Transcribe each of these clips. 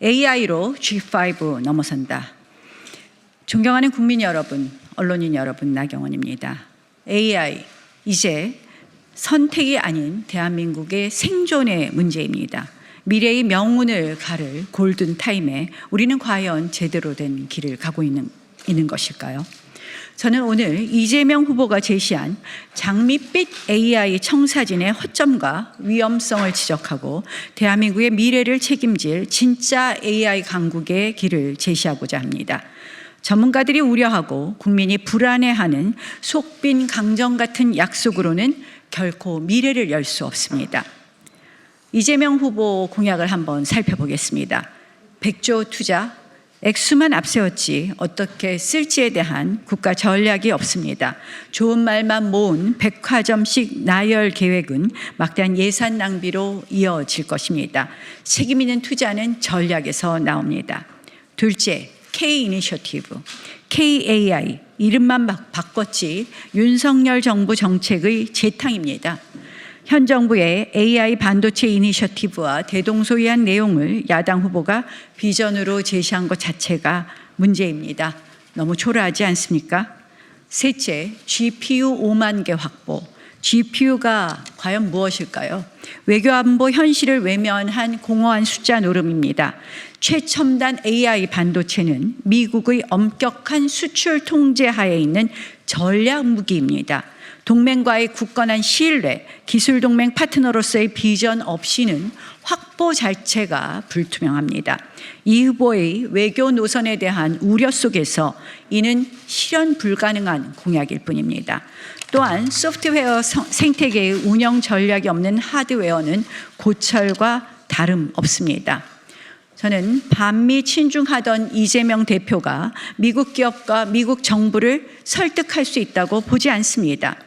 AI로 G5 넘어선다. 존경하는 국민 여러분, 언론인 여러분, 나경원입니다. AI, 이제 선택이 아닌 대한민국의 생존의 문제입니다. 미래의 명운을 가를 골든타임에 우리는 과연 제대로 된 길을 가고 있는 것일까요? 저는 오늘 이재명 후보가 제시한 장밋빛 AI 청사진의 허점과 위험성을 지적하고 대한민국의 미래를 책임질 진짜 AI 강국의 길을 제시하고자 합니다. 전문가들이 우려하고 국민이 불안해하는 속빈 강정 같은 약속으로는 결코 미래를 열 수 없습니다. 이재명 후보 공약을 한번 살펴보겠습니다. 100조 투자, 액수만 앞세웠지 어떻게 쓸지에 대한 국가 전략이 없습니다. 좋은 말만 모은 백화점식 나열 계획은 막대한 예산 낭비로 이어질 것입니다. 책임 있는 투자는 전략에서 나옵니다. 둘째, K 이니셔티브, KAI, 이름만 바꿨지 윤석열 정부 정책의 재탕입니다. 현 정부의 AI 반도체 이니셔티브와 대동소이한 내용을 야당 후보가 비전으로 제시한 것 자체가 문제입니다. 너무 초라하지 않습니까? 셋째, GPU 5만 개 확보. GPU가 과연 무엇일까요? 외교안보 현실을 외면한 공허한 숫자 노름입니다. 최첨단 AI 반도체는 미국의 엄격한 수출 통제 하에 있는 전략 무기입니다. 동맹과의 굳건한 신뢰, 기술 동맹 파트너로서의 비전 없이는 확보 자체가 불투명합니다. 이 후보의 외교 노선에 대한 우려 속에서 이는 실현 불가능한 공약일 뿐입니다. 또한 소프트웨어 생태계의 운영 전략이 없는 하드웨어는 고철과 다름없습니다. 저는 반미 친중하던 이재명 대표가 미국 기업과 미국 정부를 설득할 수 있다고 보지 않습니다.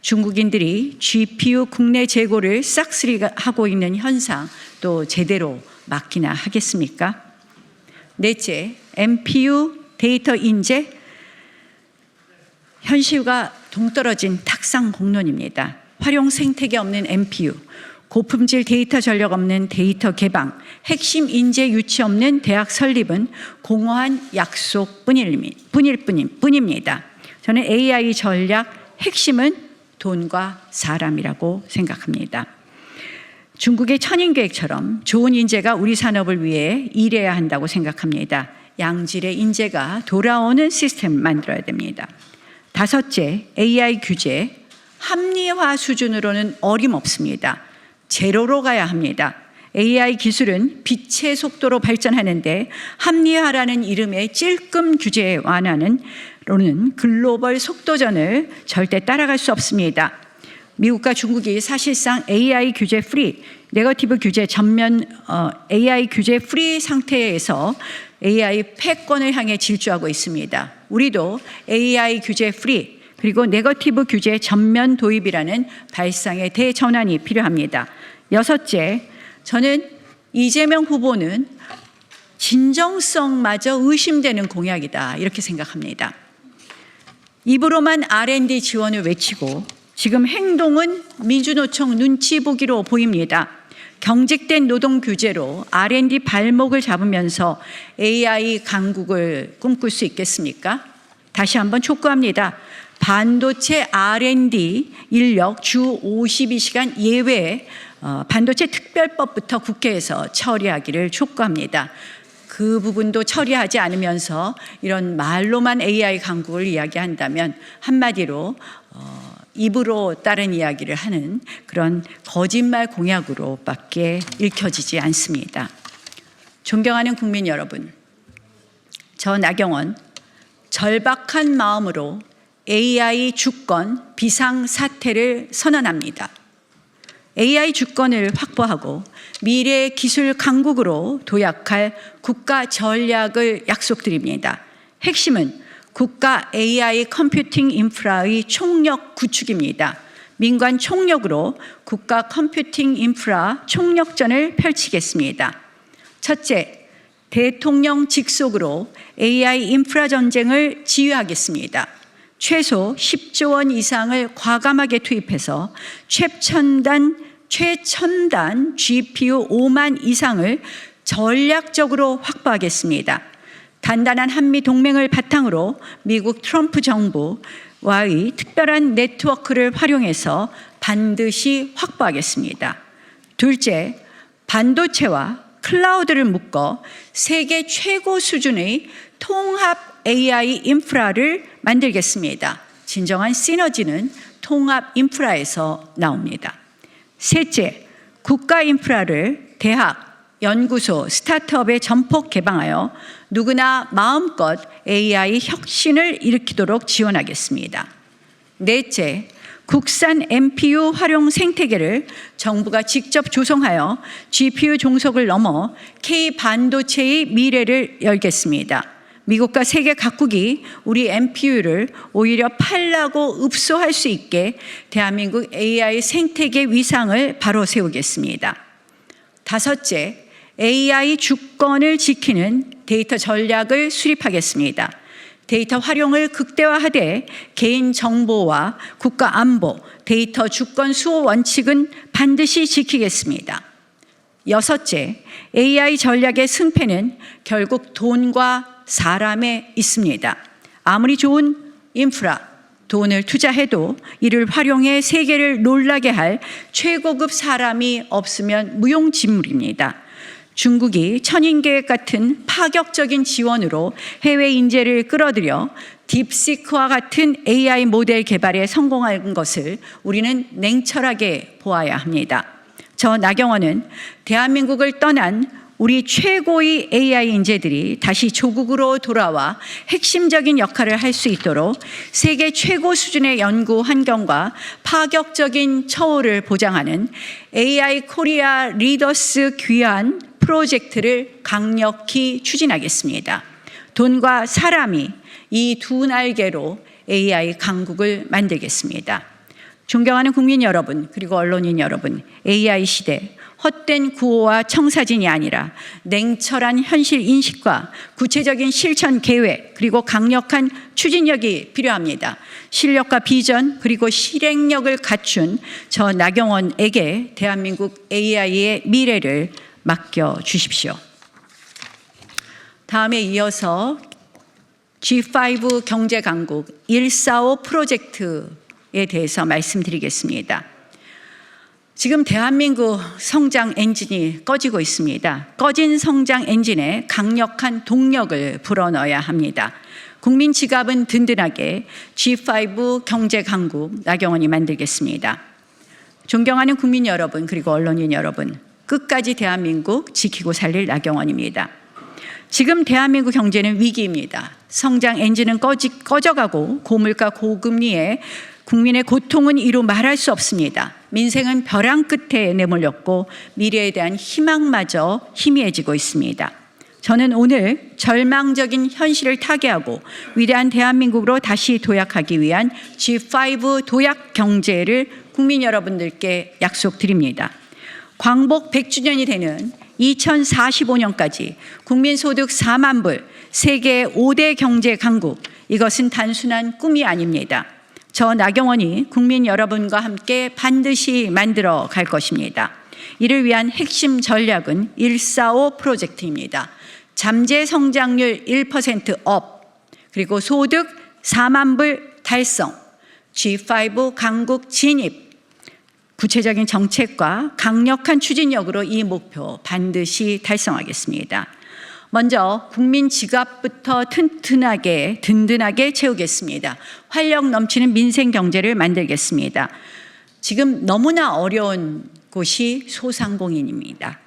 중국인들이 GPU 국내 재고를 싹쓸이하고 있는 현상 또 제대로 막기나 하겠습니까? 넷째, MPU 데이터 인재, 현실과 동떨어진 탁상 공론입니다. 활용 생태계 없는 MPU, 고품질 데이터 전력 없는 데이터 개방, 핵심 인재 유치 없는 대학 설립은 공허한 약속뿐입니다. 저는 AI 전략 핵심은 돈과 사람이라고 생각합니다. 중국의 천인계획처럼 좋은 인재가 우리 산업을 위해 일해야 한다고 생각합니다. 양질의 인재가 돌아오는 시스템을 만들어야 됩니다. 다섯째, AI 규제, 합리화 수준으로는 어림없습니다. 제로로 가야 합니다. AI 기술은 빛의 속도로 발전하는데 합리화라는 이름의 찔끔 규제 완화로는 글로벌 속도전을 절대 따라갈 수 없습니다. 미국과 중국이 사실상 AI 규제 프리, 네거티브 규제 전면 AI 규제 프리 상태에서 AI 패권을 향해 질주하고 있습니다. 우리도 AI 규제 프리 그리고 네거티브 규제 전면 도입이라는 발상의 대전환이 필요합니다. 여섯째, 저는 이재명 후보는 진정성마저 의심되는 공약이다 이렇게 생각합니다. 입으로만 R&D 지원을 외치고 지금 행동은 민주노총 눈치 보기로 보입니다. 경직된 노동 규제로 R&D 발목을 잡으면서 AI 강국을 꿈꿀 수 있겠습니까? 다시 한번 촉구합니다. 반도체 R&D 인력 주 52시간 예외 반도체 특별법부터 국회에서 처리하기를 촉구합니다. 그 부분도 처리하지 않으면서 이런 말로만 AI 강국을 이야기한다면 한마디로 입으로 다른 이야기를 하는 그런 거짓말 공약으로밖에 읽혀지지 않습니다. 존경하는 국민 여러분, 저 나경원 절박한 마음으로 AI 주권 비상사태를 선언합니다. AI 주권을 확보하고 미래 기술 강국으로 도약할 국가 전략을 약속드립니다. 핵심은 국가 AI 컴퓨팅 인프라의 총력 구축입니다. 민관 총력으로 국가 컴퓨팅 인프라 총력전을 펼치겠습니다. 첫째, 대통령 직속으로 AI 인프라 전쟁을 지휘하겠습니다. 최소 10조 원 이상을 과감하게 투입해서 최첨단 GPU 5만 이상을 전략적으로 확보하겠습니다. 단단한 한미 동맹을 바탕으로 미국 트럼프 정부와의 특별한 네트워크를 활용해서 반드시 확보하겠습니다. 둘째, 반도체와 클라우드를 묶어 세계 최고 수준의 통합 AI 인프라를 만들겠습니다. 진정한 시너지는 통합 인프라에서 나옵니다. 셋째, 국가 인프라를 대학, 연구소, 스타트업에 전폭 개방하여 누구나 마음껏 AI 혁신을 일으키도록 지원하겠습니다. 넷째, 국산 MPU 활용 생태계를 정부가 직접 조성하여 GPU 종속을 넘어 K 반도체의 미래를 열겠습니다. 미국과 세계 각국이 우리 MPU를 오히려 팔라고 읍소할 수 있게 대한민국 AI 생태계 위상을 바로 세우겠습니다. 다섯째, AI 주권을 지키는 데이터 전략을 수립하겠습니다. 데이터 활용을 극대화하되 개인 정보와 국가 안보, 데이터 주권 수호 원칙은 반드시 지키겠습니다. 여섯째, AI 전략의 승패는 결국 돈과 사람에 있습니다. 아무리 좋은 인프라, 돈을 투자해도 이를 활용해 세계를 놀라게 할 최고급 사람이 없으면 무용지물입니다. 중국이 천인계획 같은 파격적인 지원으로 해외 인재를 끌어들여 딥시크와 같은 AI 모델 개발에 성공한 것을 우리는 냉철하게 보아야 합니다. 저 나경원은 대한민국을 떠난 우리 최고의 AI 인재들이 다시 조국으로 돌아와 핵심적인 역할을 할 수 있도록 세계 최고 수준의 연구 환경과 파격적인 처우를 보장하는 AI 코리아 리더스 귀환 프로젝트를 강력히 추진하겠습니다. 돈과 사람이 이 두 날개로 AI 강국을 만들겠습니다. 존경하는 국민 여러분, 그리고 언론인 여러분, AI 시대 헛된 구호와 청사진이 아니라 냉철한 현실 인식과 구체적인 실천 계획 그리고 강력한 추진력이 필요합니다. 실력과 비전 그리고 실행력을 갖춘 저 나경원에게 대한민국 AI의 미래를 맡겨주십시오. 다음에 이어서 G5 경제강국 145 프로젝트에 대해서 말씀드리겠습니다. 지금 대한민국 성장 엔진이 꺼지고 있습니다. 꺼진 성장 엔진에 강력한 동력을 불어넣어야 합니다. 국민 지갑은 든든하게 G5 경제강국 나경원이 만들겠습니다. 존경하는 국민 여러분 그리고 언론인 여러분, 끝까지 대한민국 지키고 살릴 나경원입니다. 지금 대한민국 경제는 위기입니다. 성장 엔진은 꺼져가고 고물가 고금리에 국민의 고통은 이루 말할 수 없습니다. 민생은 벼랑 끝에 내몰렸고 미래에 대한 희망마저 희미해지고 있습니다. 저는 오늘 절망적인 현실을 타개하고 위대한 대한민국으로 다시 도약하기 위한 G5 도약 경제를 국민 여러분들께 약속드립니다. 광복 100주년이 되는 2045년까지 국민소득 4만 불, 세계 5대 경제 강국, 이것은 단순한 꿈이 아닙니다. 저 나경원이 국민 여러분과 함께 반드시 만들어 갈 것입니다. 이를 위한 핵심 전략은 145 프로젝트입니다. 잠재 성장률 1% 업, 그리고 소득 4만 불 달성, G5 강국 진입, 구체적인 정책과 강력한 추진력으로 이 목표 반드시 달성하겠습니다. 먼저 국민 지갑부터 든든하게 채우겠습니다. 활력 넘치는 민생 경제를 만들겠습니다. 지금 너무나 어려운 곳이 소상공인입니다.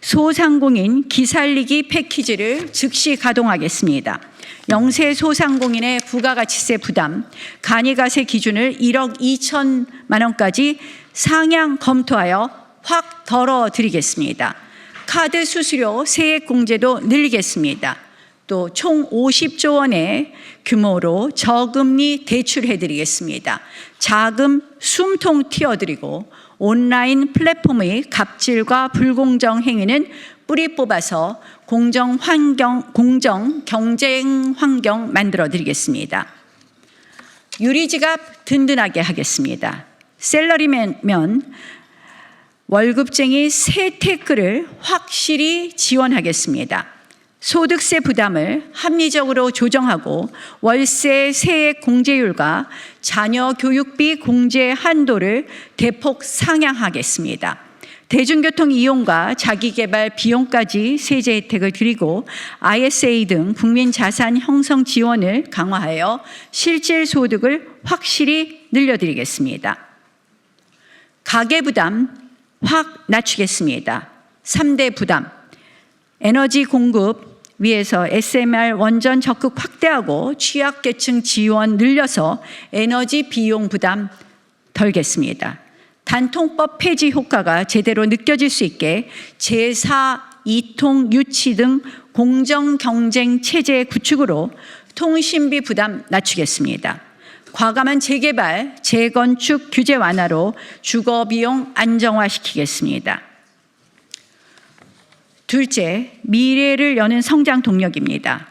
소상공인 기살리기 패키지를 즉시 가동하겠습니다. 영세 소상공인의 부가가치세 부담, 간이가세 기준을 1억 2천만 원까지 상향 검토하여 확 덜어드리겠습니다. 카드 수수료 세액공제도 늘리겠습니다. 또 총 50조 원의 규모로 저금리 대출해드리겠습니다. 자금 숨통 틔워드리고 온라인 플랫폼의 갑질과 불공정 행위는 뿌리 뽑아서 공정 경쟁 환경 만들어드리겠습니다. 유리지갑 든든하게 하겠습니다. 샐러리맨 월급쟁이 세테크를 확실히 지원하겠습니다. 소득세 부담을 합리적으로 조정하고 월세 세액 공제율과 자녀 교육비 공제 한도를 대폭 상향하겠습니다. 대중교통 이용과 자기개발 비용까지 세제 혜택을 드리고 ISA 등 국민 자산 형성 지원을 강화하여 실질 소득을 확실히 늘려드리겠습니다. 가계부담 확 낮추겠습니다. 3대 부담, 에너지 공급 위해서 SMR 원전 적극 확대하고 취약계층 지원 늘려서 에너지 비용 부담 덜겠습니다. 단통법 폐지 효과가 제대로 느껴질 수 있게 제4 이통 유치 등 공정경쟁 체제 구축으로 통신비 부담 낮추겠습니다. 과감한 재개발, 재건축 규제 완화로 주거비용 안정화시키겠습니다. 둘째, 미래를 여는 성장 동력입니다.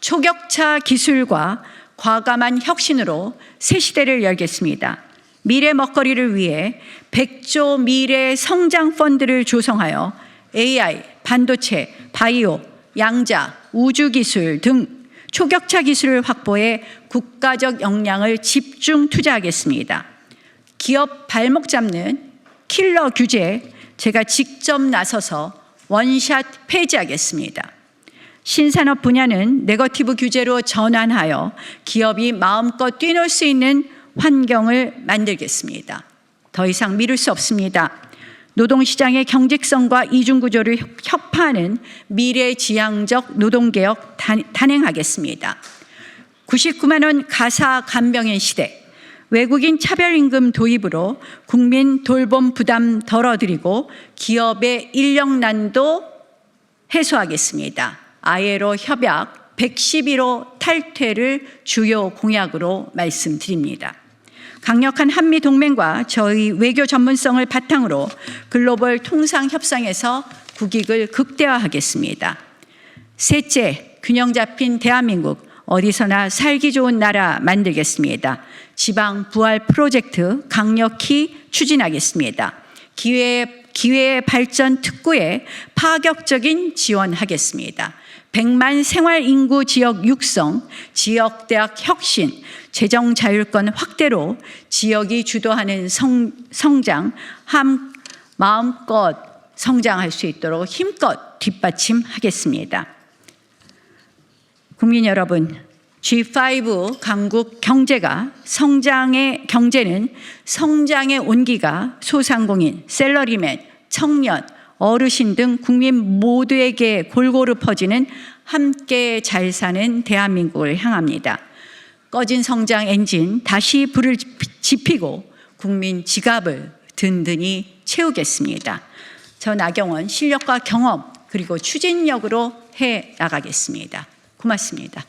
초격차 기술과 과감한 혁신으로 새 시대를 열겠습니다. 미래 먹거리를 위해 100조 미래 성장 펀드를 조성하여 AI, 반도체, 바이오, 양자, 우주기술 등 초격차 기술을 확보해 국가적 역량을 집중 투자하겠습니다. 기업 발목 잡는 킬러 규제 제가 직접 나서서 원샷 폐지하겠습니다. 신산업 분야는 네거티브 규제로 전환하여 기업이 마음껏 뛰놀 수 있는 환경을 만들겠습니다. 더 이상 미룰 수 없습니다. 노동시장의 경직성과 이중구조를 혁파하는 미래지향적 노동개혁 단행하겠습니다. 99만 원 가사 간병인 시대, 외국인 차별임금 도입으로 국민 돌봄 부담 덜어드리고 기업의 인력난도 해소하겠습니다. ILO 협약 111호 탈퇴를 주요 공약으로 말씀드립니다. 강력한 한미 동맹과 저희 외교 전문성을 바탕으로 글로벌 통상 협상에서 국익을 극대화하겠습니다. 셋째, 균형 잡힌 대한민국, 어디서나 살기 좋은 나라 만들겠습니다. 지방 부활 프로젝트 강력히 추진하겠습니다. 기회의 발전 특구에 파격적인 지원하겠습니다. 100만 생활인구 지역 육성, 지역대학 혁신, 재정자율권 확대로 지역이 주도하는 성장, 마음껏 성장할 수 있도록 힘껏 뒷받침하겠습니다. 국민 여러분, G5 강국 경제가 경제는 성장의 온기가 소상공인, 샐러리맨, 청년, 어르신 등 국민 모두에게 골고루 퍼지는 함께 잘 사는 대한민국을 향합니다. 꺼진 성장 엔진 다시 불을 지피고 국민 지갑을 든든히 채우겠습니다. 저 나경원 실력과 경험 그리고 추진력으로 해 나가겠습니다. 고맙습니다.